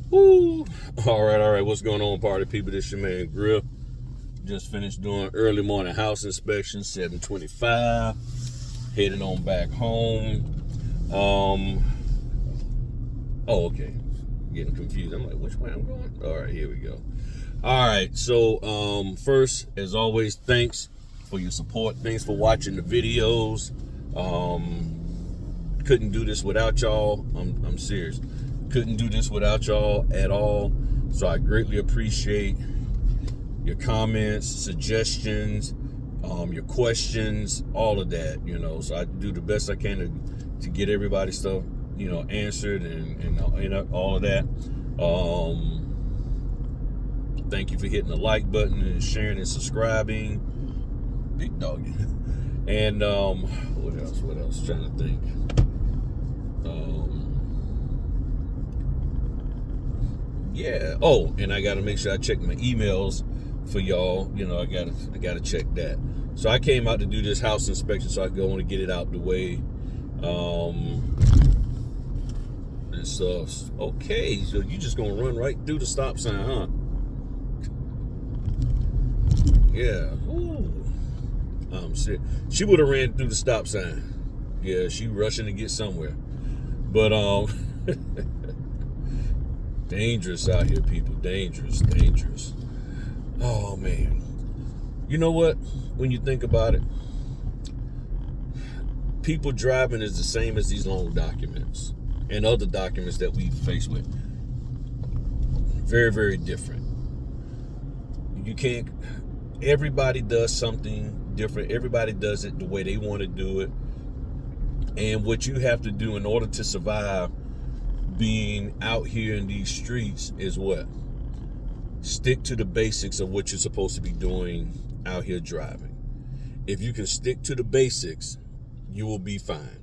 Woo! All right. What's going on, party people? This your man Grill. Just finished doing early morning house inspection, 7:25. Heading on back home. Okay. Getting confused. I'm like, which way I'm going? All right, here we go. All right. So, first, as always, thanks for your support. Thanks for watching the videos. Couldn't do this without y'all. I'm serious. Couldn't do this without y'all at all. So I greatly appreciate your comments, suggestions, your questions, all of that, So I do the best I can to get everybody's stuff, answered and all of that. Thank you for hitting the like button and sharing and subscribing. Big dog. And what else? Trying to think. Yeah. Oh, and I gotta make sure I check my emails for y'all. I gotta check that. So I came out to do this house inspection, so I go and get it out the way. And so okay, so you just gonna run right through the stop sign, huh? Yeah. Ooh. Shit. She would have ran through the stop sign. Yeah, she rushing to get somewhere. But dangerous out here, people. Dangerous. Oh man. You know what? When you think about it, people driving is the same as these loan documents and other documents that we face with. Very, very different. You can't. Everybody does something different. Everybody does it the way they want to do it. And what you have to do in order to survive being out here in these streets is what? Stick to the basics of what you're supposed to be doing out here driving. If you can stick to the basics, you will be fine.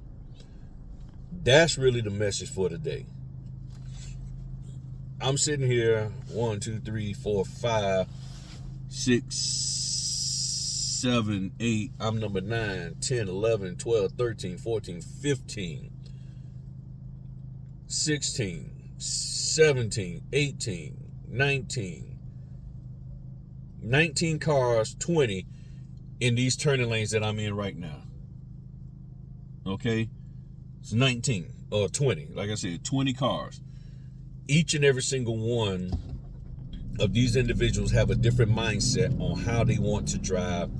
That's really the message for today. I'm sitting here 1, 2, 3, 4, 5, 6, 7, 8. I'm number 9, 10, 11, 12, 13, 14, 15, 16, 17, 18, 19 cars, 20 in these turning lanes that I'm in right now. Okay? It's 19 or 20. Like I said, 20 cars. Each and every single one of these individuals have a different mindset on how they want to drive,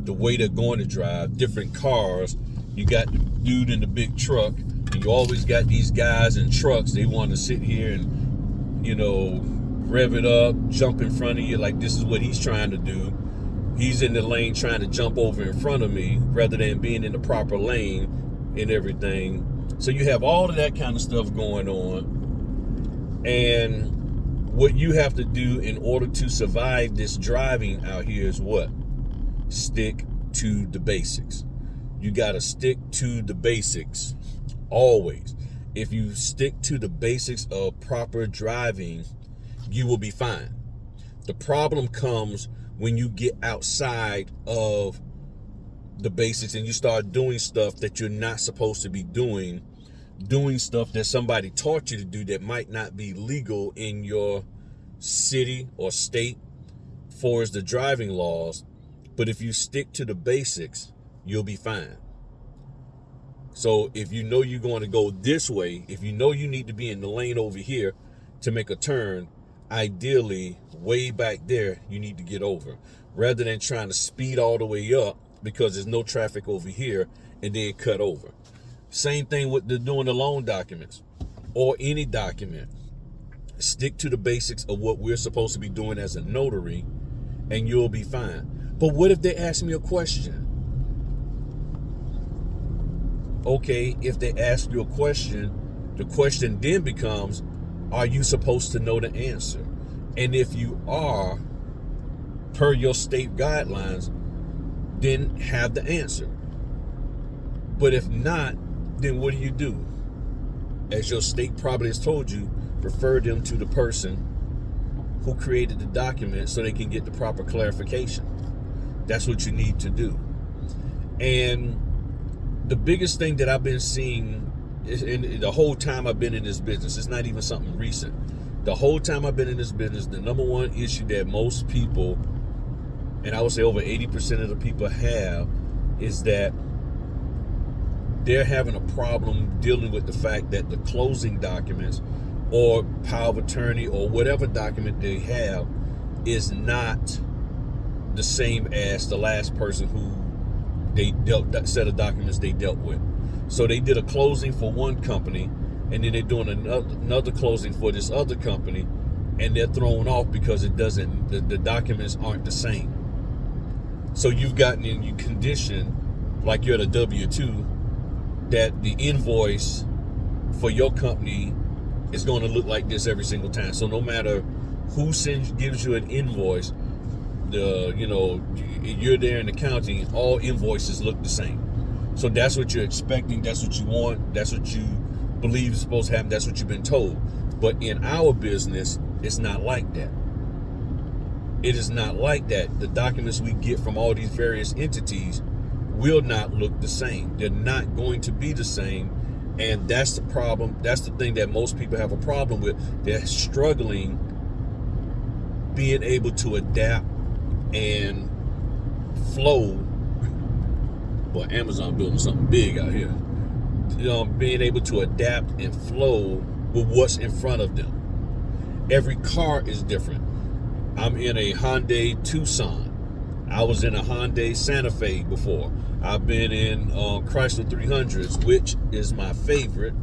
the way they're going to drive, different cars. You got the dude in the big truck, and you always got these guys in trucks. They want to sit here and, rev it up, jump in front of you like this is what he's trying to do. He's in the lane trying to jump over in front of me rather than being in the proper lane and everything. So you have all of that kind of stuff going on. And what you have to do in order to survive this driving out here is what? Stick to the basics. You got to stick to the basics always. If you stick to the basics of proper driving, you will be fine. The problem comes when you get outside of the basics and you start doing stuff that you're not supposed to be doing stuff that somebody taught you to do that might not be legal in your city or state for as the driving laws. But if you stick to the basics, you'll be fine. So if you know you're going to go this way, if you know you need to be in the lane over here to make a turn, ideally way back there you need to get over rather than trying to speed all the way up because there's no traffic over here and then cut over. Same thing with doing the loan documents or any document. Stick to the basics of what we're supposed to be doing as a notary and you'll be fine. But what if they ask me a question? Okay, if they ask you a question, the question then becomes, are you supposed to know the answer? And if you are, per your state guidelines, then have the answer. But if not, then what do? As your state probably has told you, refer them to the person who created the document so they can get the proper clarification. That's what you need to do. And the biggest thing that I've been seeing in the whole time I've been in this business, it's not even something recent. The whole time I've been in this business, the number one issue that most people, and I would say over 80% of the people have, is that they're having a problem dealing with the fact that the closing documents or power of attorney or whatever document they have is not the same as the last person who they dealt that set of documents they dealt with. So they did a closing for one company, and then they're doing another closing for this other company, and they're thrown off because it doesn't, the documents aren't the same. So you've gotten in you condition like you're at a W-2 that the invoice for your company is going to look like this every single time. So no matter who gives you an invoice, you're there in the county, all invoices look the same. So that's what you're expecting, that's what you want, that's what you believe is supposed to happen, that's what you've been told. But in our business, it's not like that. It is not like that. The documents we get from all these various entities will not look the same. They're not going to be the same. And that's the problem. That's the thing that most people have a problem with. They're struggling being able to adapt and flow. Boy, Amazon building something big out here. Being able to adapt and flow with what's in front of them. Every car is different. I'm in a Hyundai Tucson. I was in a Hyundai Santa Fe before. I've been in Chrysler 300s, which is my favorite.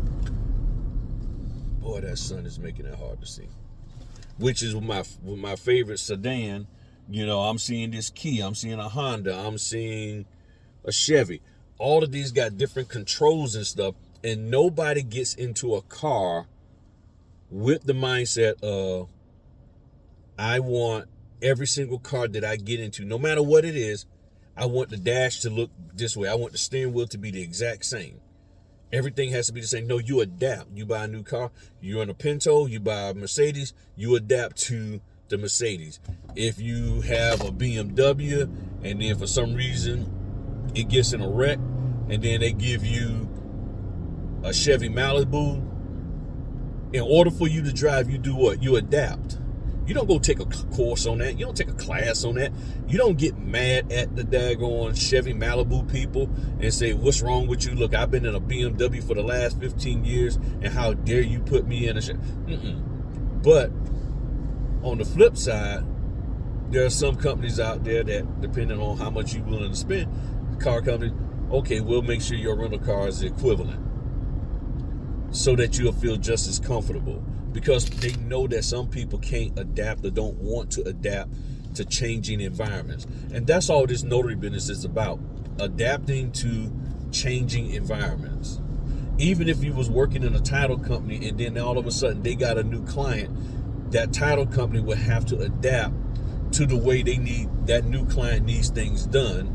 Boy, that sun is making it hard to see. Which is my favorite sedan. I'm seeing this Kia. I'm seeing a Honda. I'm seeing a Chevy. All of these got different controls and stuff, and nobody gets into a car with the mindset of, I want every single car that I get into, no matter what it is, I want the dash to look this way. I want the steering wheel to be the exact same. Everything has to be the same. No, you adapt. You buy a new car, you're in a Pinto, you buy a Mercedes, you adapt to the Mercedes. If you have a BMW and then for some reason it gets in a wreck, and then they give you a Chevy Malibu, in order for you to drive, you do what? You adapt. You don't go take a course on that. You don't take a class on that. You don't get mad at the daggone Chevy Malibu people and say, what's wrong with you? Look, I've been in a BMW for the last 15 years, and how dare you put me in a Chevy? But on the flip side, there are some companies out there that, depending on how much you're willing to spend, the car company, okay, we'll make sure your rental car is equivalent so that you'll feel just as comfortable, because they know that some people can't adapt or don't want to adapt to changing environments. And that's all this notary business is about, adapting to changing environments. Even if you was working in a title company and then all of a sudden they got a new client, that title company would have to adapt to the way that new client needs things done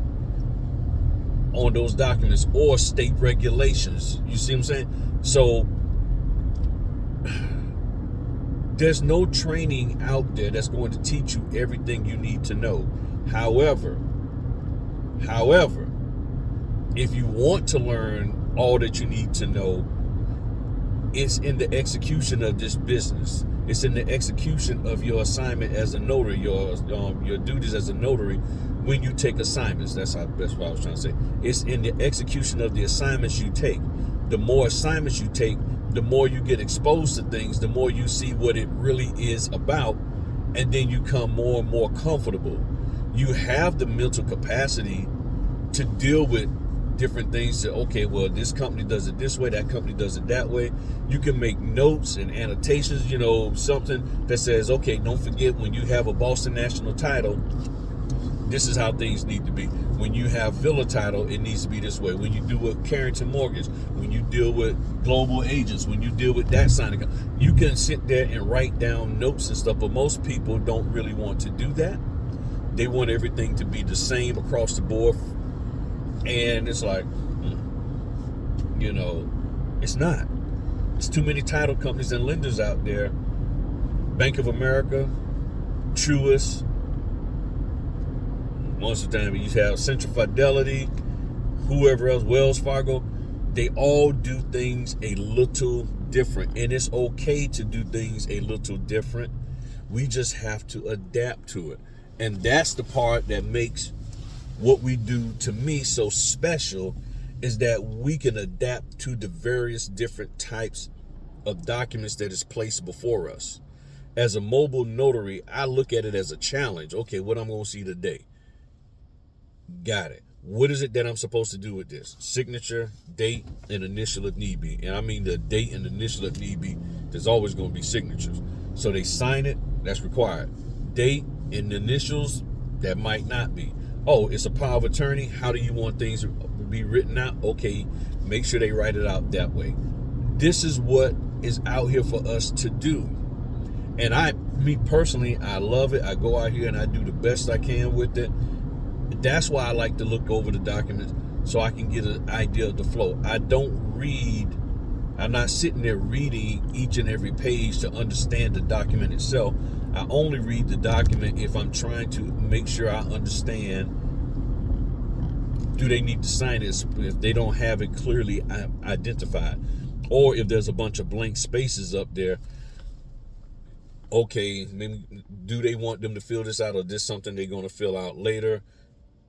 on those documents or state regulations. You see what I'm saying? So there's no training out there that's going to teach you everything you need to know. However, if you want to learn all that you need to know, it's in the execution of this business. It's in the execution of your assignment as a notary, your duties as a notary when you take assignments. That's what I was trying to say. It's in the execution of the assignments you take. The more assignments you take, the more you get exposed to things, the more you see what it really is about, and then you become more and more comfortable. You have the mental capacity to deal with different things. That, okay, well, this company does it this way, that company does it that way. You can make notes and annotations, something that says, okay, don't forget when you have a Boston National title, this is how things need to be. When you have Villa title, it needs to be this way. When you do with Carrington Mortgage, when you deal with global agents, when you deal with that signing, you can sit there and write down notes and stuff, but most people don't really want to do that. They want everything to be the same across the board. And it's like, it's not. There's too many title companies and lenders out there. Bank of America, Truist, most of the time you have Central Fidelity, whoever else, Wells Fargo. They all do things a little different, and it's okay to do things a little different. We just have to adapt to it. And that's the part that makes what we do, to me, so special, is that we can adapt to the various different types of documents that is placed before us. As a mobile notary, I look at it as a challenge. Okay, what I'm going to see today. Got it. What is it that I'm supposed to do with this? Signature, date, and initial if need be. And I mean the date and initial if need be. There's always going to be signatures. So they sign it, that's required. Date and initials, that might not be. Oh, it's a power of attorney. How do you want things to be written out? Okay, make sure they write it out that way. This is what is out here for us to do. And me personally, I love it. I go out here and I do the best I can with it. That's why I like to look over the documents so I can get an idea of the flow. I'm not sitting there reading each and every page to understand the document itself. I only read the document if I'm trying to make sure I understand, do they need to sign this if they don't have it clearly identified? Or if there's a bunch of blank spaces up there, okay, maybe, do they want them to fill this out, or this something they're going to fill out later?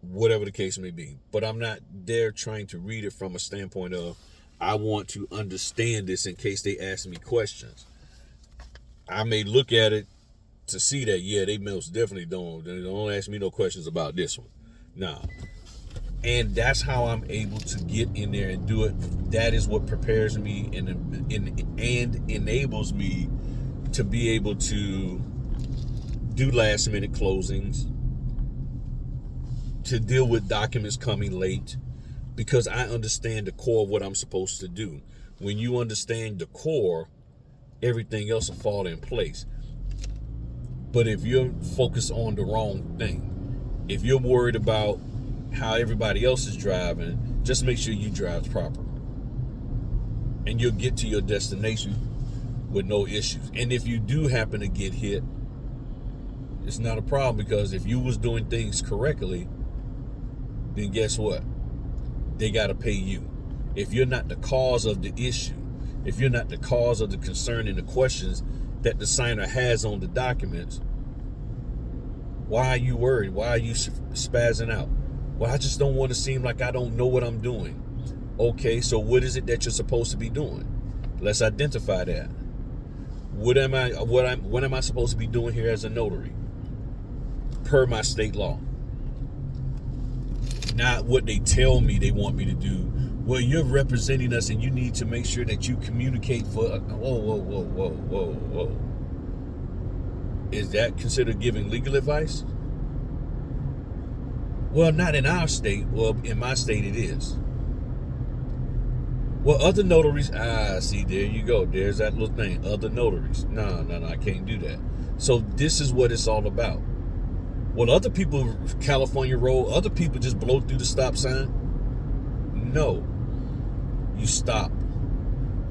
Whatever the case may be. But I'm not there trying to read it from a standpoint of, I want to understand this in case they ask me questions. I may look at it to see that, yeah, they most definitely don't ask me no questions about this one. Nah. And that's how I'm able to get in there and do it. That is what prepares me and enables me to be able to do last minute closings, to deal with documents coming late, because I understand the core of what I'm supposed to do. When you understand the core, everything else will fall in place. But if you're focused on the wrong thing, if you're worried about how everybody else is driving, just make sure you drive proper. And you'll get to your destination with no issues. And if you do happen to get hit, it's not a problem, because if you was doing things correctly, then guess what? They got to pay you. If you're not the cause of the issue, if you're not the cause of the concern and the questions that the signer has on the documents, why are you worried? Why are you spazzing out? Well, I just don't want to seem like I don't know what I'm doing. Okay, so what is it that you're supposed to be doing? Let's identify that. What am I supposed to be doing here as a notary? Per my state law. Not what they tell me they want me to do. Well, you're representing us and you need to make sure that you communicate for... Whoa. Is that considered giving legal advice? Well, not in our state. Well, in my state it is. Well, other notaries... see, there you go. There's that little thing. Other notaries. No, I can't do that. So this is what it's all about. Well, other people, California roll, other people just blow through the stop sign. No. You stop.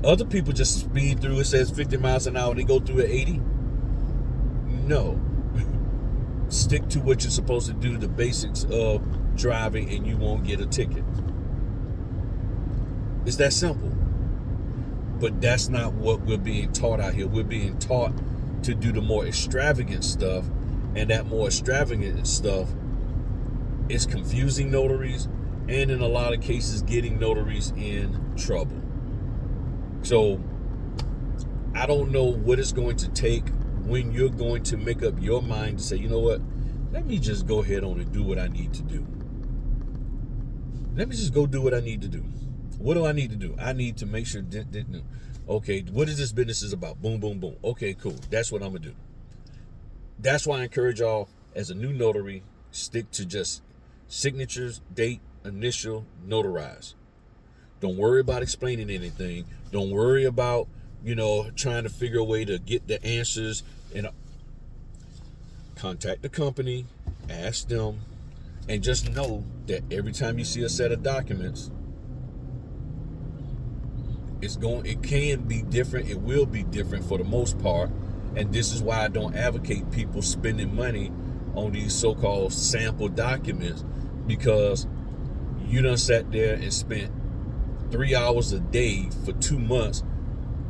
Other people just speed through. It says 50 miles an hour and they go through at 80. No. Stick to what you're supposed to do, the basics of driving, and you won't get a ticket. It's that simple. But that's not what we're being taught out here. We're being taught to do the more extravagant stuff, and that more extravagant stuff is confusing notaries, and in a lot of cases getting notaries in trouble. So I don't know what it's going to take when you're going to make up your mind to say, you know what, let me just go ahead on and do what I need to do. Let me just go do what I need to do. What do I need to do? I need to make sure okay, what is this business is about? Boom, boom, boom. Okay, cool. That's what I'm going to do. That's why I encourage y'all, as a new notary, stick to just signatures, date, initial, notarize. Don't worry about explaining anything. Don't worry about, trying to figure a way to get the answers. And contact the company, ask them, and just know that every time you see a set of documents, it can be different. It will be different for the most part. And this is why I don't advocate people spending money on these so-called sample documents, because you done sat there and spent 3 hours a day for 2 months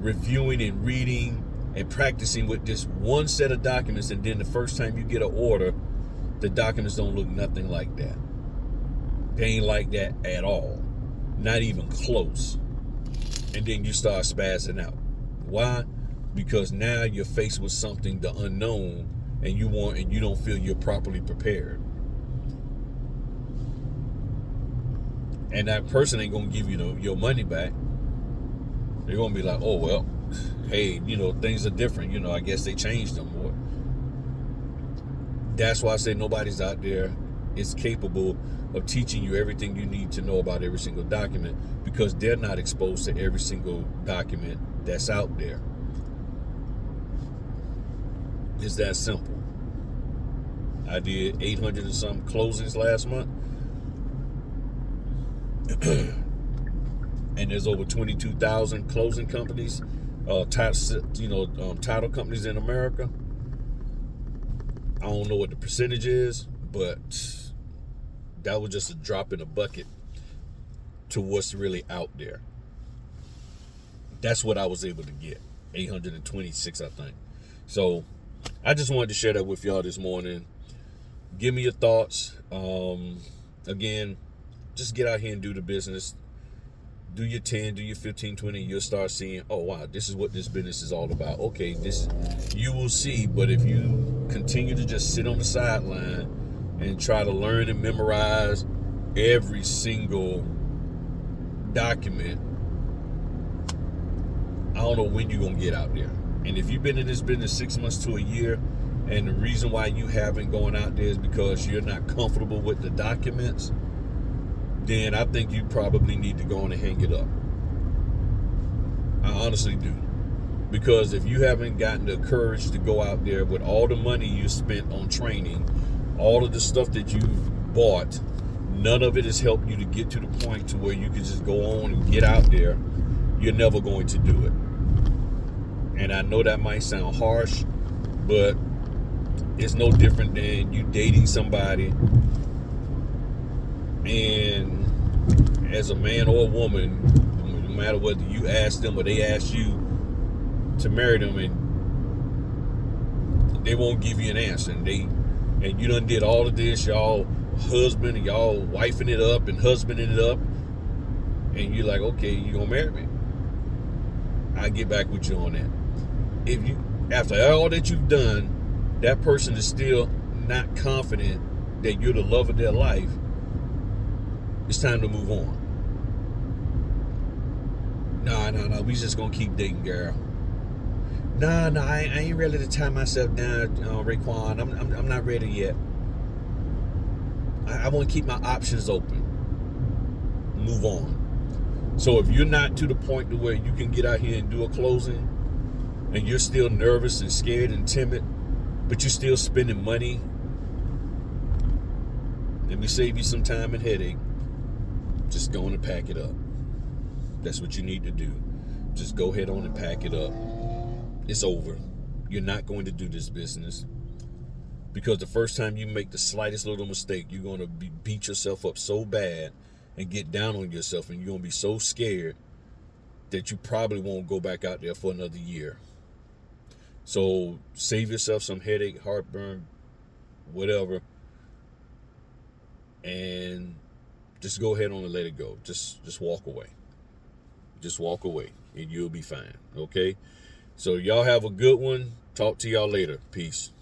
reviewing and reading and practicing with this one set of documents, and then the first time you get an order, the documents don't look nothing like that. They ain't like that at all. Not even close. And then you start spazzing out. Why? Because now you're faced with something, the unknown, and you don't feel you're properly prepared. And that person ain't gonna give you your money back. They're gonna be like, oh well, hey, things are different. I guess they changed them more. That's why I say nobody's out there is capable of teaching you everything you need to know about every single document, because they're not exposed to every single document that's out there. It's that simple. I did 800 and some closings last month. And there's over 22,000 closing companies, title companies in America. I don't know what the percentage is, but that was just a drop in the bucket to what's really out there. That's what I was able to get, 826, I think. So I just wanted to share that with y'all this morning. Give me your thoughts. Again, just get out here and do the business. Do your 10, do your 15, 20, you'll start seeing, oh wow, this is what this business is all about. Okay, you will see. But if you continue to just sit on the sideline and try to learn and memorize every single document, I don't know when you're gonna get out there. And if you've been in this business 6 months to a year, and the reason why you haven't gone out there is because you're not comfortable with the documents, then I think you probably need to go on and hang it up. I honestly do. Because if you haven't gotten the courage to go out there with all the money you spent on training, all of the stuff that you've bought, none of it has helped you to get to the point to where you can just go on and get out there, you're never going to do it. And I know that might sound harsh, but it's no different than you dating somebody, and as a man or a woman, no matter whether you ask them or they ask you to marry them, and they won't give you an answer, and you done did all of this, y'all husband and y'all wifing it up and husbanding it up, and you're like, okay, you gonna marry me? I'll get back with you on that. If you, after all that you've done, that person is still not confident that you're the love of their life, it's time to move on. No, we just gonna keep dating, girl. No, I ain't ready to tie myself down, Raekwon. I'm not ready yet. I want to keep my options open. Move on. So if you're not to the point to where you can get out here and do a closing, and you're still nervous and scared and timid, but you're still spending money, let me save you some time and headache. Just go on and pack it up. That's what you need to do. Just go ahead on and pack it up. It's over. You're not going to do this business, because the first time you make the slightest little mistake, you're going to beat yourself up so bad and get down on yourself, and you're going to be so scared that you probably won't go back out there for another year. So save yourself some headache, heartburn, whatever, and just go ahead on and let it go. Just walk away. Just walk away, and you'll be fine. Okay? So y'all have a good one. Talk to y'all later. Peace.